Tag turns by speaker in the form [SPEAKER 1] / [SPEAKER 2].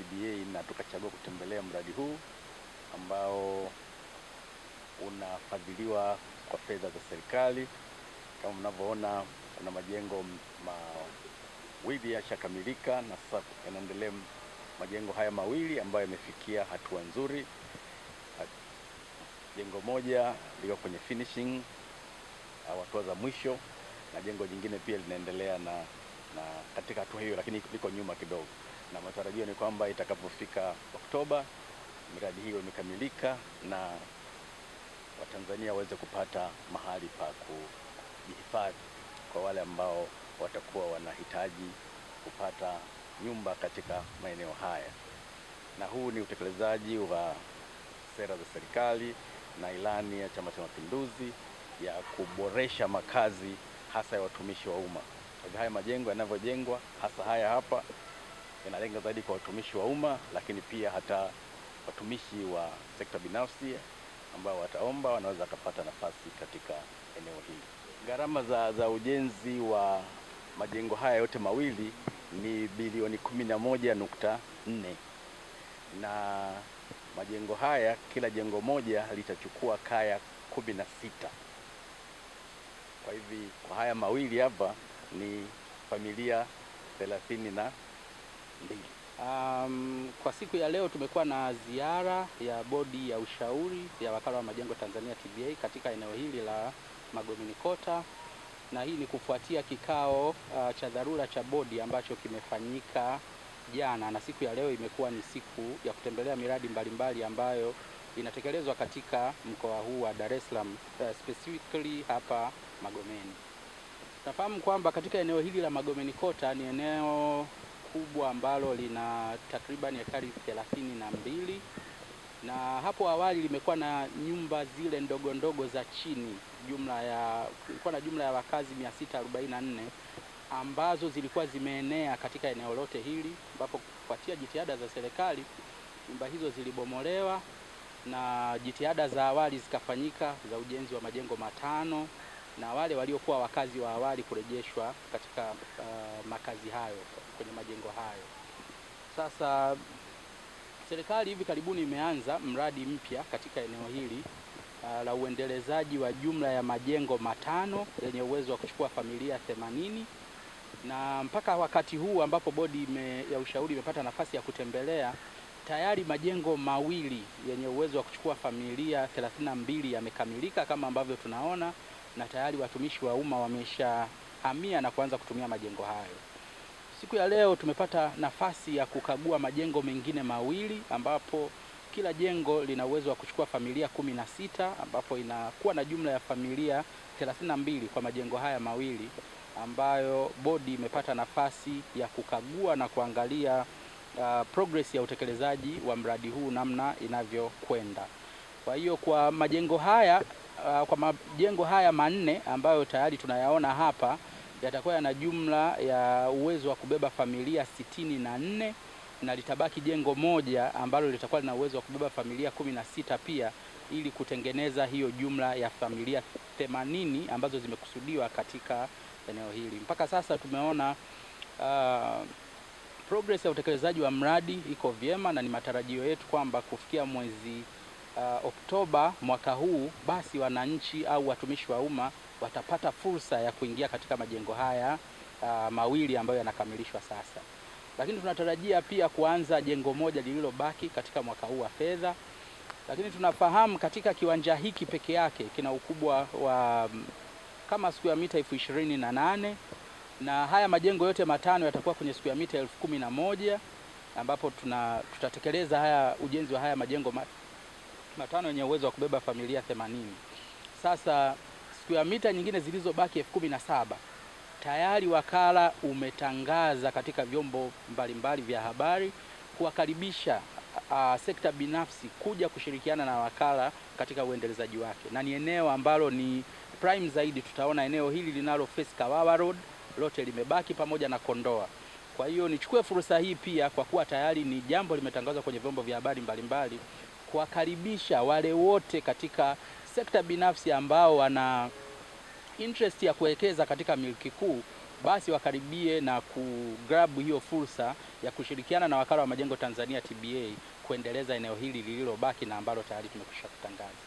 [SPEAKER 1] TBA na tukachagua kutembelea mradi huu ambao unafadhiliwa kwa fedha za serikali. Kama mnavyoona, kuna majengo mawili yashakamilika na sasa yanaendelea majengo haya mawili ambayo yamefikia hatua nzuri. Jengo moja liko kwenye finishing au hatua za mwisho, na jengo jingine pia linaendelea na katika hatua hiyo, lakini liko nyuma kidogo, na matarajio ni kwamba itakapofika Oktoba miradi hiyo imekamilika na Watanzania waweze kupata mahali pa kujihifadhi kwa wale ambao watakuwa wanahitaji kupata nyumba katika maeneo haya. Na huu ni utekelezaji wa sera za serikali na ilani ya Chama cha Mapinduzi ya kuboresha makazi hasa ya watumishi wa umma. Haya majengo yanavyojengwa, hasa haya hapa, yanalenga zaidi kwa watumishi wa umma, lakini pia hata watumishi wa sekta binafsi ambao wataomba wanaweza kupata nafasi katika eneo hili. Gharama za ujenzi wa majengo haya yote mawili ni bilioni 11.4, na majengo haya, kila jengo moja litachukua kaya 16. Kwa hivi kwa haya mawili hapa ni familia 32.
[SPEAKER 2] Kwa siku ya leo tumekuwa na ziara ya bodi ya ushauri ya Wakala wa Majengo Tanzania TBA katika eneo hili la Magomeni Kota, na hii ni kufuatia kikao cha dharura cha bodi ambacho kimefanyika jana, na siku ya leo imekuwa ni siku ya kutembelea miradi mbalimbali ambayo inatekelezwa katika mkoa huu wa Dar es Salaam, specifically hapa Magomeni. Tunafahamu kwamba katika eneo hili la Magomeni Kota ni eneo kubwa ambalo lina takriban ekari 32, na hapo awali limekuwa na nyumba zile ndogo ndogo za chini, kulikuwa na jumla ya wakazi 644 ambazo zilikuwa zimeenea katika eneo lote hili, ambapo kufuatia jitihada za serikali nyumba hizo zilibomolewa na jitihada za awali zikafanyika za ujenzi wa majengo 5, na wale waliokuwa wakazi wa awali kurejeshwa katika makazi hayo kwenye majengo hayo. Sasa serikali hivi karibuni imeanza mradi mpya katika eneo hili la uendelezaji wa jumla ya majengo 5 yenye uwezo wa kuchukua familia 80, na mpaka wakati huu ambapo bodi ya ushauri imepata nafasi ya kutembelea, tayari majengo mawili yenye uwezo wa kuchukua familia 32 yamekamilika kama ambavyo tunaona, na tayari watumishi wa umma wameshahamia na kuanza kutumia majengo hayo. Siku ya leo tumepata nafasi ya kukagua majengo mengine mawili ambapo kila jengo lina uwezo wa kuchukua familia 16, ambapo inakuwa na jumla ya familia 32 kwa majengo haya mawili, ambayo bodi imepata nafasi ya kukagua na kuangalia progress ya utekelezaji wa mradi huu namna inavyokwenda. Kwa hiyo kwa majengo haya manne ambayo tayari tunayaona hapa, yatakuwa yana jumla ya uwezo wa kubeba familia 64, na litabaki jengo moja ambalo litakuwa lina uwezo wa kubeba familia 16 pia, ili kutengeneza hiyo jumla ya familia 80 ambazo zimekusudiwa katika eneo hili. Mpaka sasa tumeona progress ya utekelezaji wa mradi iko vyema, na ni matarajio yetu kwamba kufikia mwezi Oktoba mwaka huu, basi wananchi au watumishi wa umma watapata fursa ya kuingia katika majengo haya mawili ambayo yanakamilishwa sasa. Lakini tunatarajia pia kuanza jengo moja lililobaki katika mwaka huu wa fedha. Lakini tunafahamu katika kiwanja hiki peke yake kina ukubwa wa kama square mita 28,000, na haya majengo yote 5 yatakuwa kwenye square mita 11,000, ambapo tutatekeleza ujenzi wa haya majengo 5 yenye uwezo wa kubeba familia 80. Sasa square mita nyingine zilizobaki 17,000 tayari wakala umetangaza katika vyombo mbalimbali vya habari kuwakaribisha sekta binafsi kuja kushirikiana na wakala katika uendelezaji wake, na ni eneo ambalo ni prime zaidi. Tutaona eneo hili linalo face Kawawa Road lote limebaki pamoja na Kondoa. Kwa hiyo nichukue fursa hii pia, kwa kuwa tayari ni jambo limetangazwa kwenye vyombo vya habari mbalimbali, kuwakaribisha wale wote katika sekta binafsi ambao wana interest ya kuwekeza katika miliki kuu basi wakaribie na kugrab hiyo fursa ya kushirikiana na Wakala wa Majengo Tanzania TBA kuendeleza eneo hili lililobaki na ambalo tayari tumekwisha kutangaza.